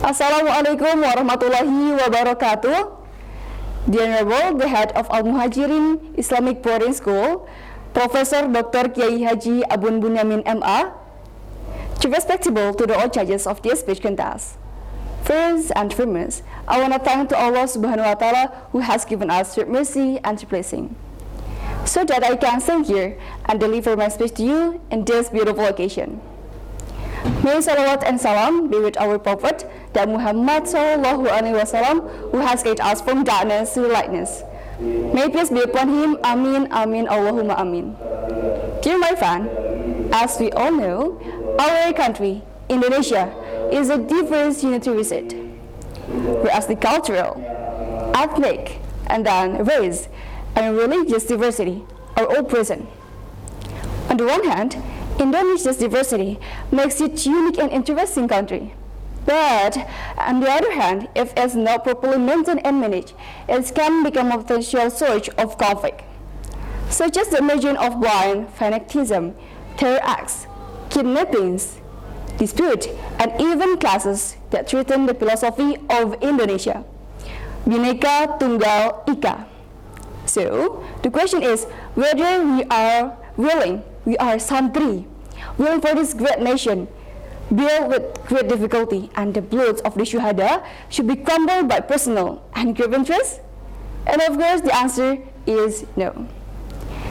Assalamualaikum warahmatullahi wabarakatuh. The Honorable, the head of Muhajirin Islamic Boarding School, Professor Dr. Kiai Haji Abun Bunyamin MA, Chief Respectable to the all judges of this speech contest. First and foremost, I want to thank to Allah Subhanahu wa Ta'ala who has given us mercy and blessing, so that I can stand here and deliver my speech to you in this beautiful occasion. May salawat and salam be with our Prophet, that Muhammad Sallallahu Alaihi Wasallam, who has guided us from darkness to lightness. May peace be upon him. Amin, amin, Allahumma amin. Dear my friend, as we all know, our country, Indonesia, is a diverse unitary state, whereas the cultural, ethnic, and then race and religious diversity are all present. On the one hand, Indonesia's diversity makes it unique and interesting country. But on the other hand, if it's not properly maintained and managed, it can become a potential source of conflict, such as the emergence of blind fanaticism, terror acts, kidnappings, dispute, and even classes that threaten the philosophy of Indonesia, Bhinneka Tunggal Ika. So the question is whether we are Santri, willing for this great nation, built with great difficulty, and the blood of the Shuhada should be crumbled by personal and grave interest? And of course, the answer is no.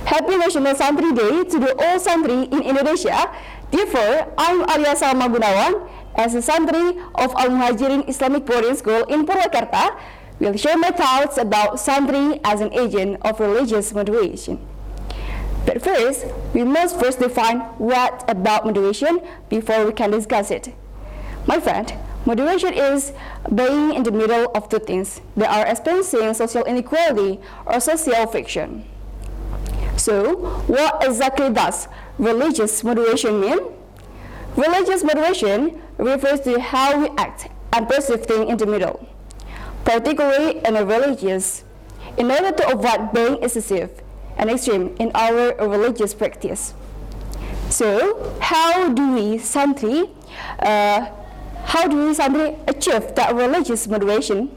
Happy National Santri Day to the all Santri in Indonesia. Therefore, I'm Alya Salma Gunawan, as a Santri of Muhajirin Islamic Boarding School in Purwakarta, will share my thoughts about Santri as an agent of religious moderation. But first, we must first define what about moderation before we can discuss it. My friend, moderation is being in the middle of two things that are experiencing social inequality or social friction. So, what exactly does religious moderation mean? Religious moderation refers to how we act and perceive things in the middle, particularly in order to avoid being excessive and extreme in our religious practice. So, how do we Santri achieve that religious moderation?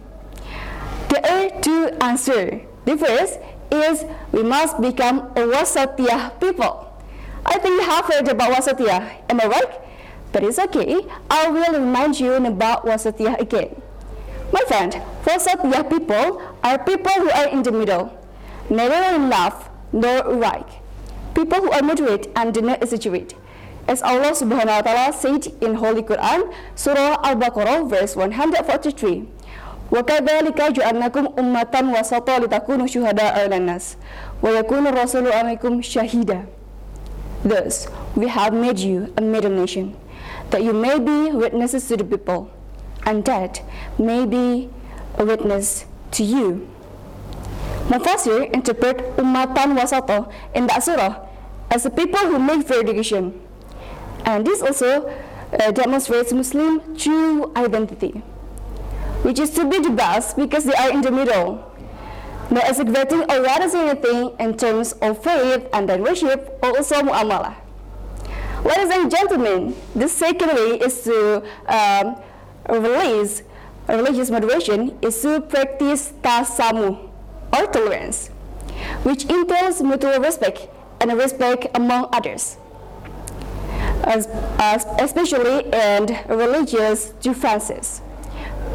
There are two answers. The first is we must become a wasatiyah people. I think you have heard about wasatiyah, am I right? But it's okay, I will remind you about wasatiyah again. My friend, wasatiyah people are people who are in the middle, neither in left nor right. People who are moderate and do not exaggerate. As Allah Subhanahu wa Ta'ala said in Holy Quran, Surah Al-Baqarah, verse 143, وَكَذَلِكَ جَعَلْنَاكُمْ أُمَّةً وَسَطًا لِتَكُونُوا شُهَدَاءَ عَلَى النَّاسِ وَيَكُونَ الرَّسُولُ عَلَيْكُمْ شَهِيدًا. Thus, we have made you a middle nation, that you may be witnesses to the people, and that may be a witness to you. Mufassir interpret ummatan wasata in that surah as the people who make fair education, and this also demonstrates Muslim true identity, which is to be the best because they are in the middle, not exaggerating or reducing anything in terms of faith and then worship or also mu'amalah. Ladies and gentlemen, the second way is to religious moderation is to practice tasamuh, or tolerance, which entails mutual respect and respect among others, especially in religious differences.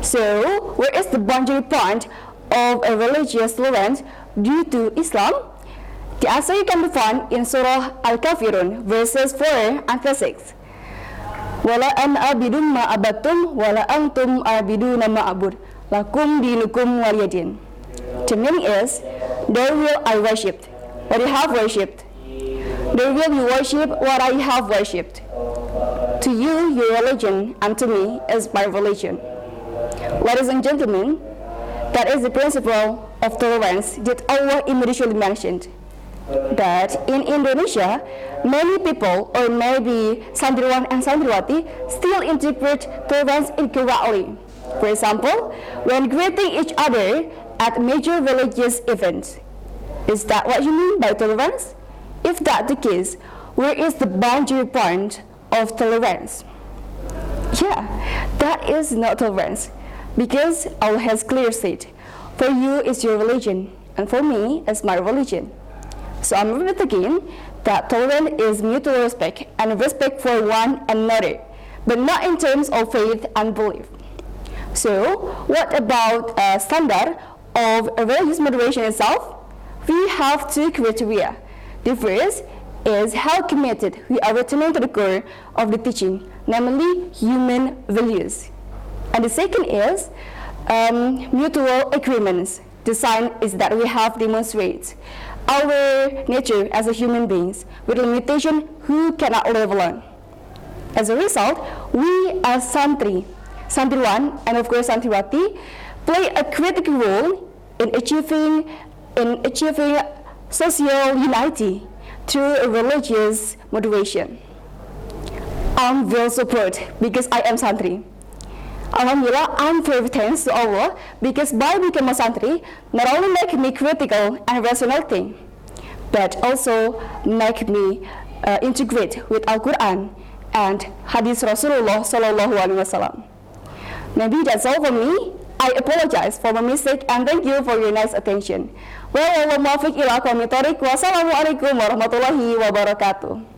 So, where is the boundary point of a religious tolerance due to Islam? The answer can be found in Surah Al-Kafirun, verses 4 and 6. Wala an abidum ma abattum wala antum abiduna ma abud lakum dinukum waliyadin. The meaning is, there will I worship what you have worshipped. There will you worship what I have worshipped. To you, your religion, and to me is my religion. Ladies and gentlemen, that is the principle of tolerance that Allah immediately mentioned. But in Indonesia, many people, or maybe Santriwan and Santriwati, still interpret tolerance incorrectly. For example, when greeting each other at major religious events. Is that what you mean by tolerance? If that's the case, where is the boundary point of tolerance? Yeah, that is not tolerance, because Allah has clearly said, for you is your religion, and for me is my religion. So I'm repeat again that tolerance is mutual respect and respect for one another, but not in terms of faith and belief. So what about standard of religious moderation itself? We have two criteria. The first is how committed we are returning to the core of the teaching, namely human values. And the second is mutual agreements. The sign is that we have demonstrated our nature as a human beings with limitation who cannot live alone. As a result, we as Santri, Santriwan, and of course Santriwati, play a critical role in achieving social unity through religious moderation. I'm very support because I am Santri. Alhamdulillah, I'm very thankful to Allah because by becoming a Santri, not only make me critical and rational think, but also make me integrate with Al-Quran and Hadith Rasulullah Sallallahu Alaihi Wasallam. Maybe that's all for me. I apologize for my mistake and thank you for your nice attention. Wassalamualaikum warahmatullahi wabarakatuh.